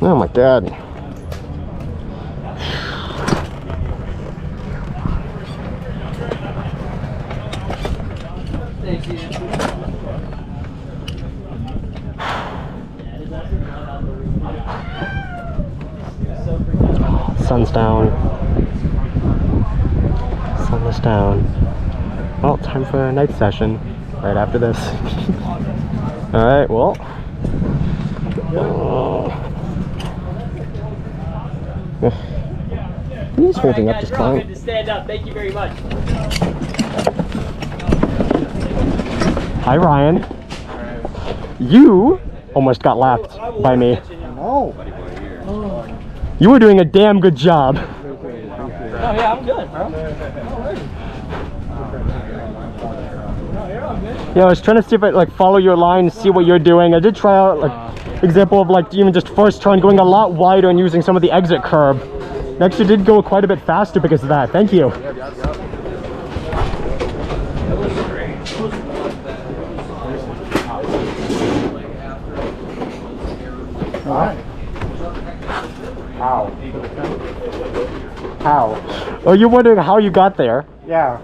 Oh my god. Sun's down. Sun is down. Well, time for a night session right after this. Alright, well. He's holding up just fine. Good to stand up. Thank you very much. Hi, Ryan. You almost got lapped by me. No. You were doing a damn good job. Oh yeah, I'm good, bro. Yeah, I was trying to see if I like follow your line, see what you're doing. I did try out like example of like even just first trying going a lot wider and using some of the exit curb. It actually did go quite a bit faster because of that. Thank you. How? How? Oh, you're wondering how you got there? Yeah.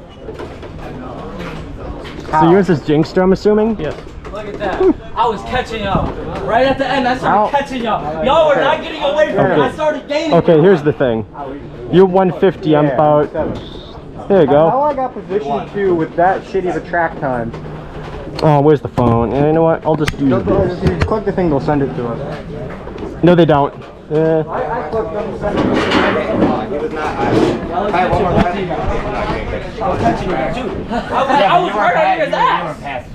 So yours is jinxed, I'm assuming? Yes. Look at that. I was catching up. Right at the end, I started catching up. Y'all were not getting away from me. I started gaining. Okay, here's the thing. You're 150, I'm about... There you go. How I got position 2 with that shitty of a track time. Oh, where's the phone? And you know what? I'll just use this. If you click the thing, they'll send it to us. No, they don't. I clicked them and sent it to us. I was catching you too. I was right on your ass.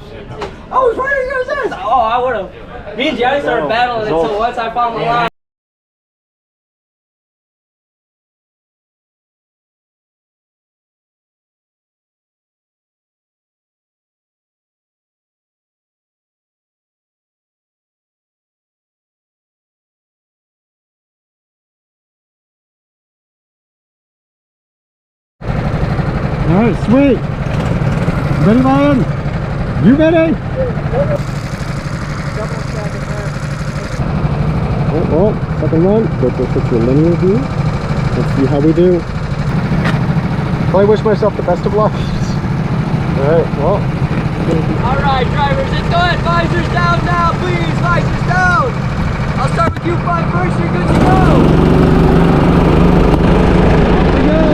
I was right on your ass. Oh, I would have. Me and Johnny started battling until once I found the line. Alright, sweet. Ready, Ryan? You ready? Oh, well, second one. Go for a linear view. Let's see how we do. I wish myself the best of luck. Alright, well. Alright, drivers, it's good. Visors down now, please. Visors down. I'll start with you 5 first. You're good to go. Here we go.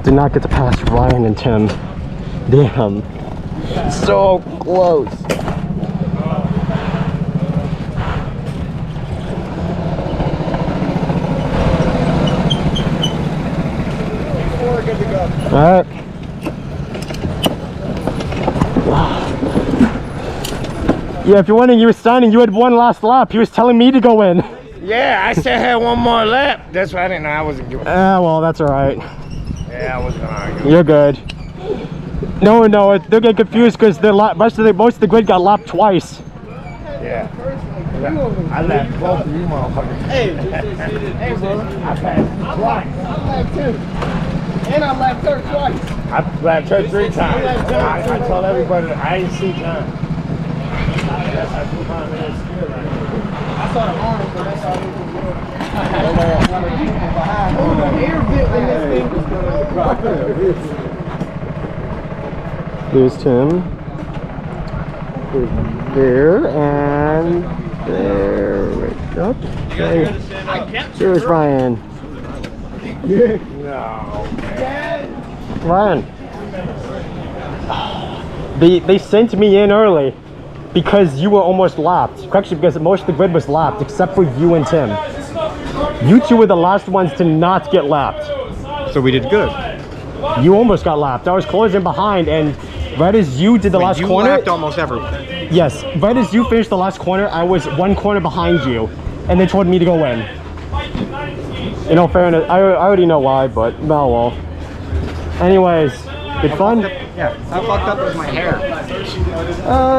Did not get to pass Ryan and Tim. Damn. So close. Alright. Yeah, if you're wondering, you were signing, you had one last lap. He was telling me to go in. Yeah, I still had one more lap. That's why I didn't know I wasn't doing. Ah, well, that's alright. Yeah, I wasn't gonna argue. You're good. No, they'll get confused because most of the grid got lapped twice. Yeah. I lapped both of you motherfuckers. Hey, hey, bro. I passed twice. I lapped too. And I lapped her twice. I lapped her 3 times. I told everybody that I didn't see time. That's how 2 minutes still right here. I saw the arm, but that's all it was. Air bit when this thing was Here's Tim. Here's there and there. Right up. Okay. Here's Ryan. No. Ryan. They sent me in early because you were almost lapped. Actually, because most of the grid was lapped except for you and Tim. You two were the last ones to not get lapped. So we did good. You almost got lapped. I was closing behind, and right as you did the last You corner. lapped almost everyone. Yes, right as you finished the last corner, I was 1 corner behind you, and they told me to go in. In all fairness, I already know why, but oh well. Anyways, good fun? Yeah, how fucked up was my hair?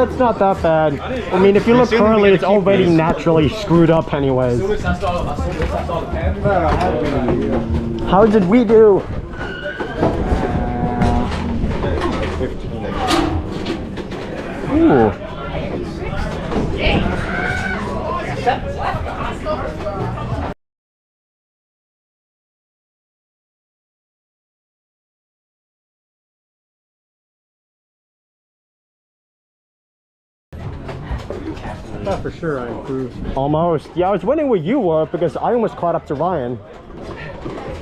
It's not that bad. I mean, if you look curly, it's already naturally screwed up anyways. How did we do? 15. Ooh. I thought for sure I improved. Almost. Yeah, I was wondering where you were because I almost caught up to Ryan.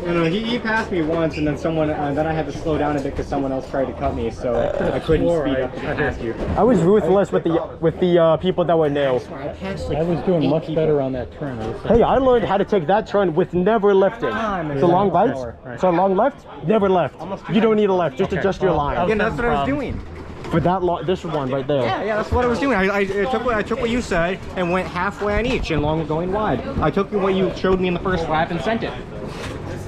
No, he passed me once, and then then I had to slow down a bit because someone else tried to cut me, so I couldn't speed up to get past you. I was ruthless with the people that were new. I passed like I was doing much better on that turn. Hey, I learned how to take that turn with never lifting. It's a long right, so long left, never left. You don't need a left, just adjust your line. Yeah, that's what I was doing. For that this one right there. Yeah, that's what I was doing. I took what you said and went halfway on each and long going wide. I took what you showed me in the first lap and sent it.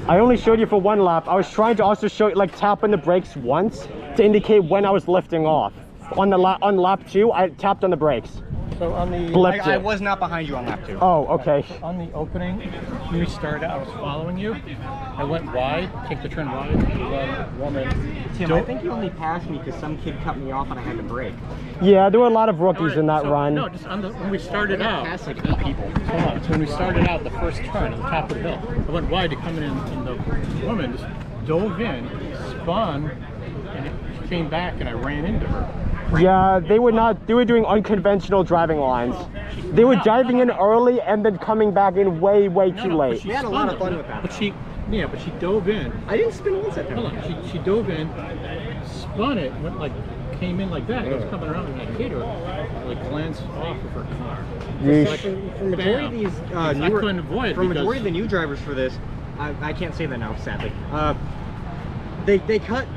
I only showed you for 1 lap. I was trying to also show you, like, tap on the brakes once to indicate when I was lifting off. On lap 2, I tapped on the brakes. So on the Blipped I it. was not behind you on lap 2. Oh, okay. on the opening, when we started, I was following you. I went wide, take the turn wide. The woman. Tim, I think you only passed me because some kid cut me off and I had to brake. Yeah, there were a lot of rookies in that run. No, just on when we started out. Passed like 8 people. Hold on. So when we started out, the first turn at the top of the hill, I went wide to come in, and the woman just dove in, spun, and she came back, and I ran into her. Yeah, they were doing unconventional driving lines. They were diving in early and then coming back in way too late. We had a lot of fun with that. But she dove in. I didn't spin once at that. Hold on, she dove in, spun it, went like, came in like that. It was coming around and I hit her, like glanced off of her car. Yeesh. For majority of these I couldn't avoid it for majority because- of the new drivers for this, I can't say that now, sadly. They cut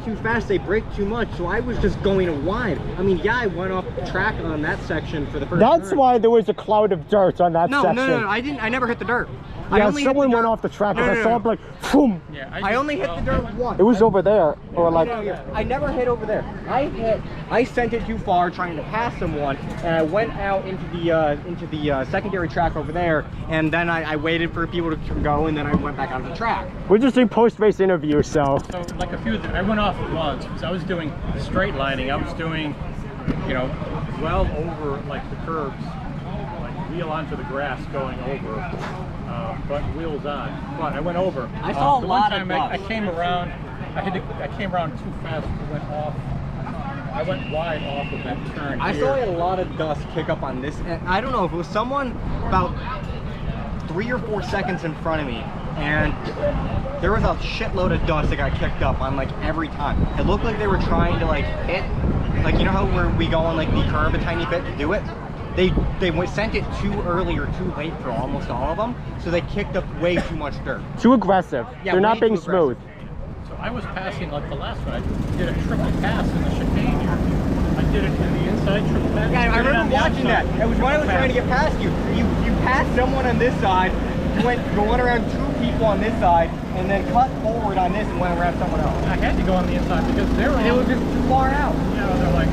too fast, they brake too much, so I was just going wide. I mean, yeah, I went off the track on that section for the first That's turn. why there was a cloud of dirt on that section. No, I never hit the dirt. Yeah, someone went off the track and I saw it like, boom. Yeah, I only hit the dirt once. It was over there, or like, I never hit over there. I sent it too far trying to pass someone, and I went out into the secondary track over there, and then I waited for people to go, and then I went back onto the track. we're just doing post-race interviews, so. So like I went off once because I was doing straight lining. I was doing, well over like the curbs, like wheel onto the grass going over, but wheels on. But I went over. I saw a the lot one of time I dust. came around. I came around too fast. I went wide off of that turn. I saw a lot of dust kick up on this, and I don't know if it was someone about 3 or 4 seconds in front of me and there was a shitload of dust that got kicked up on like every time. It looked like they were trying to like hit, like you know how where we go on like the curb a tiny bit to do it? They sent it too early or too late for almost all of them, so they kicked up way too much dirt. Too aggressive. Yeah, they're not way being too smooth. So I was passing like the last one. I did a triple pass in the chicane here. I did it in the inside triple pass. Yeah, I remember watching that. It was when I was trying to get past you. You passed someone on this side, you went going around 2 people on this side, and then cut forward on this and went around someone else. I had to go on the inside because they were. And it was just too far out. You know, they're like,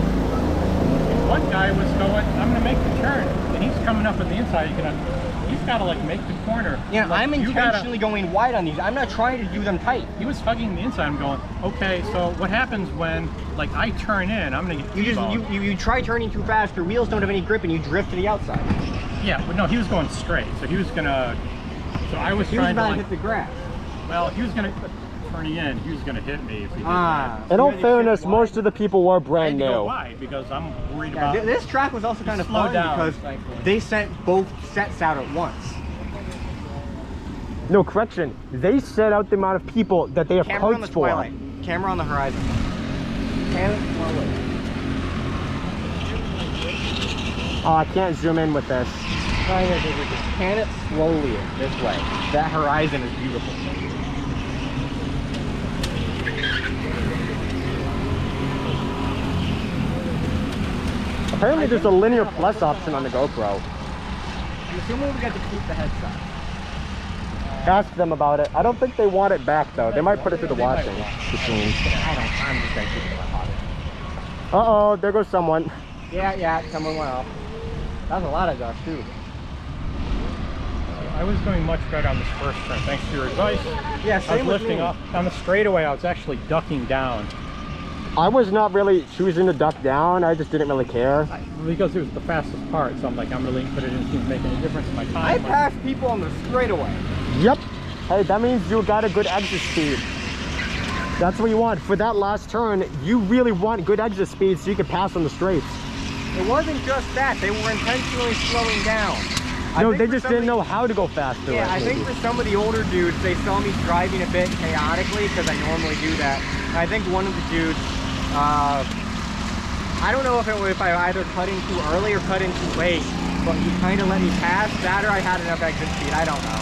one guy was going, I'm gonna make the turn, and he's coming up on the inside. He's gotta like make the corner. Yeah, like, I'm intentionally going wide on these. I'm not trying to do them tight. He was hugging the inside. I'm going, okay, so what happens when like I turn in? I'm gonna get You try turning too fast, your wheels don't have any grip and you drift to the outside. Yeah, but no, he was going straight, so he was gonna. So I was He trying was about to to like, hit the grass. well, he was gonna turning in. He was gonna hit me if he did In all fairness, most of the people were that. I brand had to go new. wide because I'm worried Yeah, about. this track was also kind of Slow fun down, because thankfully. they sent both sets out at once. No, correction. They set out the amount of people that they have Camera on the codes for. twilight. Camera on the horizon. Camera slowly. Oh, I can't zoom in with this. Just can it slowly this way. That horizon is beautiful. Apparently there's a linear plus option on the GoPro. I'm assuming we got to keep the headset. Ask them about it. I don't think they want it back though. They might put it through the washing machine. I'm just gonna keep it in my pocket. Uh-oh, there goes someone. Yeah, someone went off. That was a lot of dust too. I was doing much better on this first turn, thanks to your advice. Yeah, I was same with lifting me. up on the straightaway. I was actually ducking down I was not really choosing to duck down. I just didn't really care. because it was the fastest part. So I'm like, I'm really, but it didn't seem to make any difference in my time. I passed people on the straightaway. Yep. Hey, that means you got a good exit speed. That's what you want. For that last turn, you really want good exit speed so you can pass on the straights. It wasn't just that. They were intentionally slowing down. No, they just didn't know how to go faster. Yeah, I think for some of the older dudes, they saw me driving a bit chaotically because I normally do that. And I think one of the dudes, I don't know if I either cut in too early or cut in too late, but he kind of let me pass. That or I had enough exit speed. I don't know.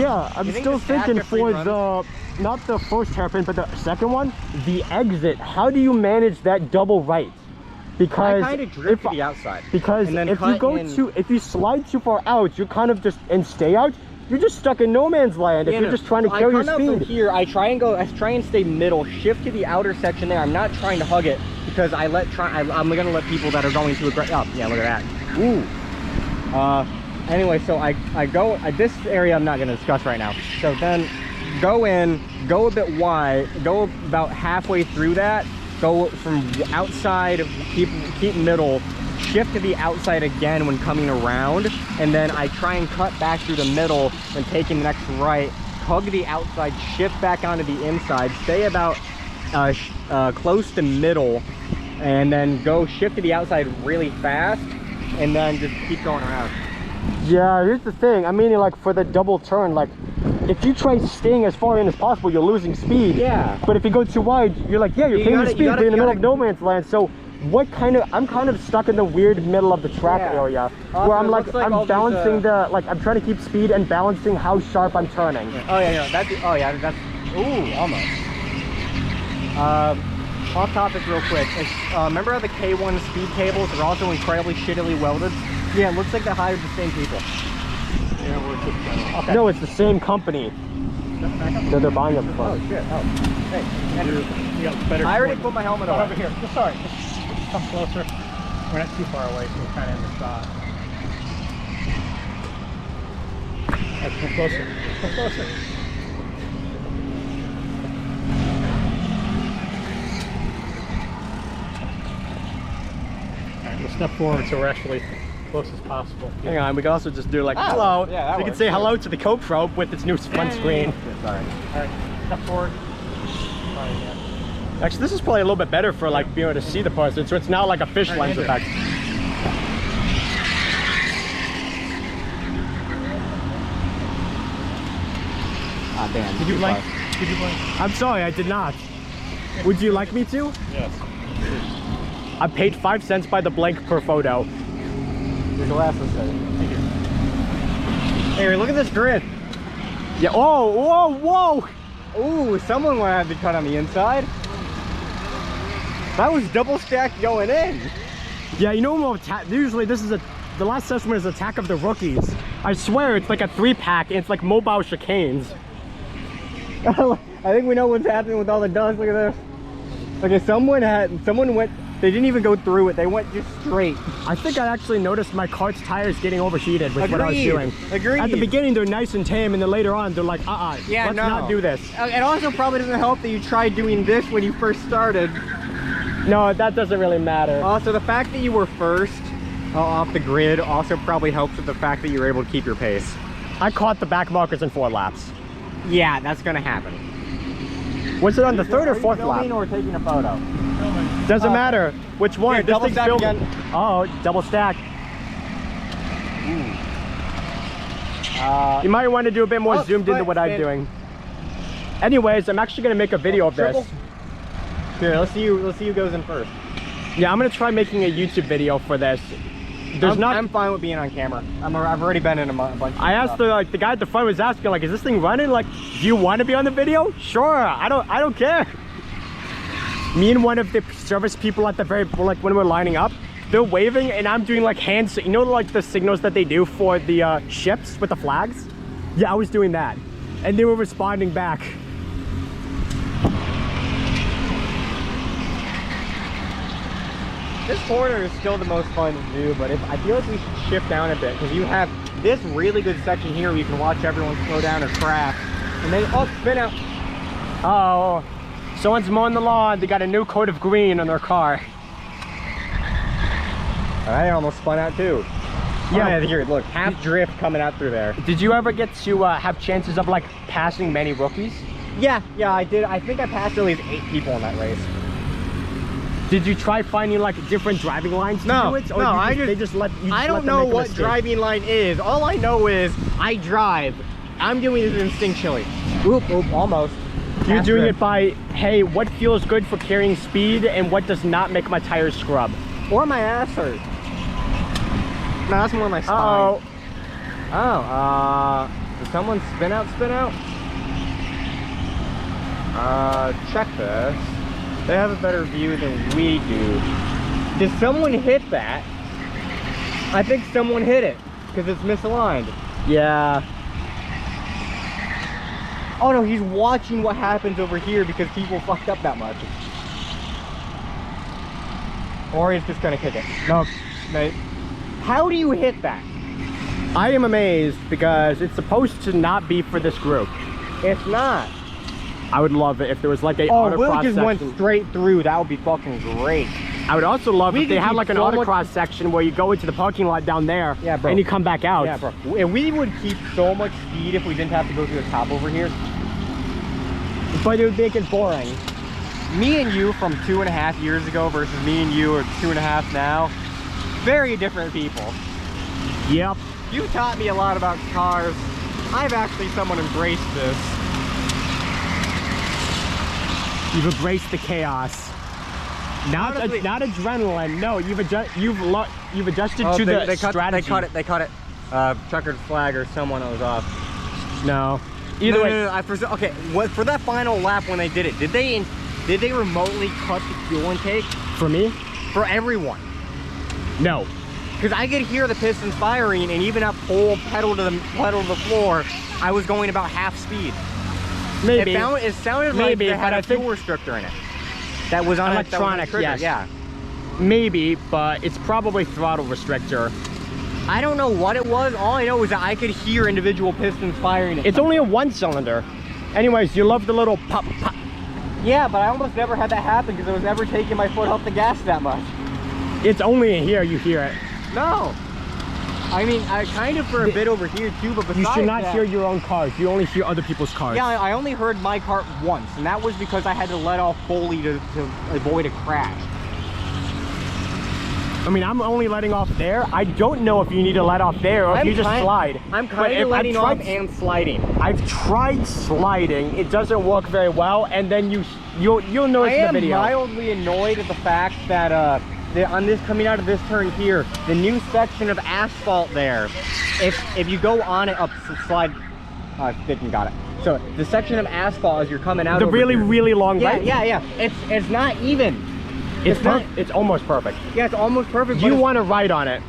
Yeah, I'm You think still the stack thinking of free for runs- the, not the first hairpin, but the second one, the exit. How do you manage that double right? Because I kind of drift to the outside. Because and then if you cut go in. if you slide too far out, you kind of just, and stay out, you're just stuck in no man's land if Yeah, you're no. just trying to So kill your I come out from speed. here, I try and stay middle, shift to the outer section there. I'm not trying to hug it because I'm gonna let people that are going to aggress. Oh, yeah, look at that. Ooh. Anyway, so I go this area I'm not gonna discuss right now. So then go in, go a bit wide, go about halfway through that, go from outside, keep middle, shift to the outside again when coming around, and then I try and cut back through the middle when taking the next right, hug the outside, shift back onto the inside, stay about close to middle, and then go shift to the outside really fast, and then just keep going around. Yeah, here's the thing. I mean, like for the double turn, like if you try staying as far in as possible, you're losing speed. Yeah. But if you go too wide, you're like, yeah, you're gaining speed, but in the middle of no man's land. So I'm kind of stuck in the weird middle of the track area Also, where I'm it like, looks like all I'm balancing these, like I'm trying to keep speed and balancing how sharp I'm turning. Oh yeah, no, that's ooh, almost. Off topic real quick. Remember how the K1 speed cables are also incredibly shittily welded? Yeah, it looks like they hired the same people. Yeah, we're just better. Okay. No, it's the same company that they're buying them Oh from. shit. Oh. Hey, Andrew. You got better. I already put my helmet Come on. over here. Just sorry. Just come closer. We're not too far away, so we're kind of in the shot. Right, come closer. Come closer. All right, we'll step forward so we're actually close as possible. Hang on, we can also just do like, hello. yeah, that We can works. say hello to the GoPro with its new front screen. Sorry. All right, step forward. Try again. Actually, this is probably a little bit better for like being able to see the person. So it's now like a fish Right, lens Andrew. effect. damn. Did you blink? Did you blink? I'm sorry, I did not. Would you like me to? Yes. I paid 5 cents by the blank per photo. Your glasses said it. Thank you. Hey, look at this grid. Yeah. Oh, whoa, whoa. Ooh, someone would have to cut on the inside. That was double stacked going in. Yeah, you know, usually this is the last session is Attack of the Rookies. I swear it's like a 3-pack. It's like mobile chicanes. I think we know what's happening with all the dust. Look at this. Okay, someone went, they didn't even go through it. They went just straight. I think I actually noticed my cart's tires getting overheated with what I was doing. Agreed. At the beginning, they're nice and tame, and then later on, they're like, yeah, let's not do this. It also probably doesn't help that you tried doing this when you first started. No, that doesn't really matter. Also, the fact that you were first off the grid also probably helps with the fact that you were able to keep your pace. I caught the back markers in 4 laps. Yeah, that's gonna happen. Was it on the 3rd or 4th lap? Or taking a photo? Doesn't matter. Which one? Here, double stack again. Oh, double stack. You might want to do a bit more zoomed into what I'm doing. Anyways, I'm actually gonna make a video of this. Here, let's see who goes in first. Yeah, I'm gonna try making a YouTube video for this. I'm fine with being on camera. I've already been in a bunch of I asked stuff. the guy at the front was asking, like, is this thing running? Like, do you want to be on the video? Sure, I don't care. Me and one of the service people at the very, like, when we're lining up, they're waving and I'm doing like hands, you know, like the signals that they do for the ships with the flags? Yeah, I was doing that. And they were responding back. This corner is still the most fun to do, but I feel like we should shift down a bit because you have this really good section here where you can watch everyone slow down or crash, and then spin out. Oh, someone's mowing the lawn. They got a new coat of green on their car. I almost spun out too. Yeah, here, look, half drift coming out through there. Did you ever get to have chances of like passing many rookies? Yeah, I did. I think I passed at least 8 people in that race. Did you try finding like different driving lines to do it? Or they just let you I don't know what driving line is. All I know is I drive. I'm doing it instinctually. Oop, almost. You're doing it by, hey, what feels good for carrying speed and what does not make my tires scrub? Or my ass hurt. No, that's more my spine. Did someone spin out? Check this. They have a better view than we do. Did someone hit that? I think someone hit it because it's misaligned. Yeah. Oh no, he's watching what happens over here because people fucked up that much. Or he's just gonna kick it. No. Mate. How do you hit that? I am amazed because it's supposed to not be for this group. It's not. I would love it if there was like a autocross section. Just went straight through. That would be fucking great. I would also love if they had like an autocross section where you go into the parking lot down there, bro, and you come back out. Yeah, bro. And we would keep so much speed if we didn't have to go through the top over here. But it would make it boring. Me and you from 2.5 years ago versus me and you are 2.5 now. Very different people. Yep. You taught me a lot about cars. I've actually somewhat embraced this. You've embraced the chaos. Not adrenaline. No, you've adjusted to the strategy. They cut it. Checkered flag or someone was off. No. Either way. No. Okay, for that final lap when they did it, did they remotely cut the fuel intake? For me? For everyone? No. Because I could hear the pistons firing, and even at full pedal to the floor, I was going about half speed. Maybe. It sounded like they had a fuel restrictor in it. That was on electronic, yes. Yeah. Maybe, but it's probably throttle restrictor. I don't know what it was. All I know is that I could hear individual pistons firing. It's only a 1-cylinder. Anyways, you love the little pop, pop. Yeah, but I almost never had that happen because I was never taking my foot off the gas that much. It's only in here you hear it. No. I mean, I kind of for a bit over here too, but besides you should not hear your own cars. You only hear other people's cars. Yeah, I only heard my car once, and that was because I had to let off fully to avoid a crash. I mean, I'm only letting off there. I don't know if you need to let off there or if you just slide. I'm But kind if of letting I've off tried- and sliding. I've tried sliding. It doesn't work very well, and then you'll notice I in the am video. mildly annoyed at the fact that on this coming out of this turn here, the new section of asphalt there. If you go on it up slide, didn't got it. So the section of asphalt as you're coming out. The over really, here, really long right? yeah. It's not even. It's almost perfect. Yeah, it's almost perfect. You but want to ride on it.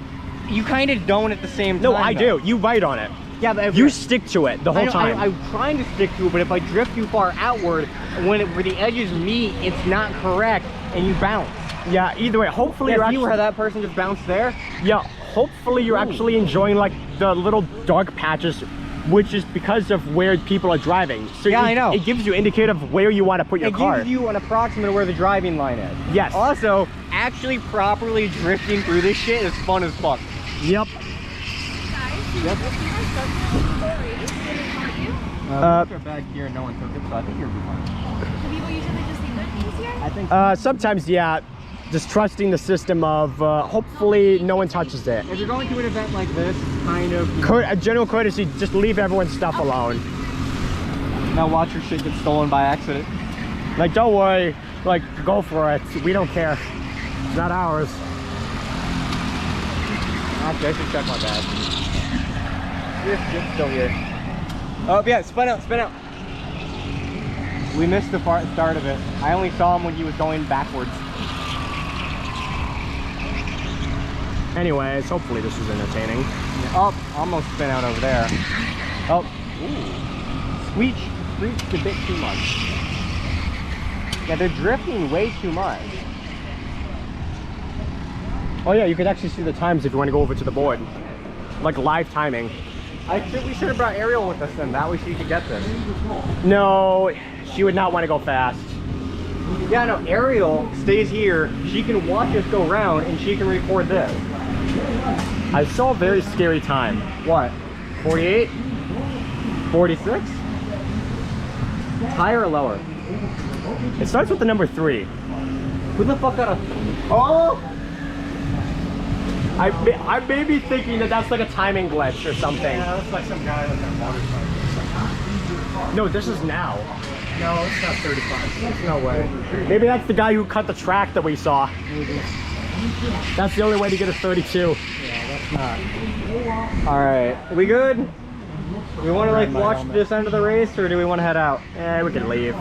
you kind of don't at the same time. No, I though. do. You ride on it. Yeah, but if You stick to it the whole time. I'm trying to stick to it, but if I drift too far outward, where the edges meet, it's not correct, and you bounce. Yeah, either way, hopefully you're Yeah, see actually... where that person just bounced there? Yeah, hopefully you're actually enjoying like the little dark patches, which is because of where people are driving. So Yeah, I know. It gives you indicator of where you want to put your It car. gives you an approximate of where the driving line is. Yes. Also, actually properly drifting through this shit is fun as fuck. Yep. Back here and no one took it, so I think you'll be fine. Do people usually just leave their things here? I think Sometimes, yeah, just trusting the system of hopefully no one touches it. if you're going to an event like this, kind of, A general courtesy, just leave everyone's stuff alone. now watch your shit get stolen by accident. Like, don't worry, like, go for it. We don't care. It's not ours. Actually, I should check my bag. It's still here. Oh yeah, spin out. We missed the start of it. I only saw him when he was going backwards. Anyways, hopefully this is entertaining. Oh, almost spin out over there. Oh, ooh. Screeched a bit too much. Yeah, they're drifting way too much. Oh yeah, you could actually see the times if you want to go over to the board. Like live timing. We should have brought Ariel with us then. That way she could get this. No, she would not want to go fast. Yeah, no, Ariel stays here. She can watch us go around and she can record this. I saw a very scary time. What? 48? 46? Higher or lower? It starts with the number 3. Who the fuck got a... Oh! I may be thinking that that's like a timing glitch or something. Yeah, that's like some guy with a motorcycle. No, this is now. No, it's not 35. There's no way. Maybe that's the guy who cut the track that we saw. That's the only way to get a 32. Alright, we good? We want to like watch this end of the race or do we want to head out? We can leave.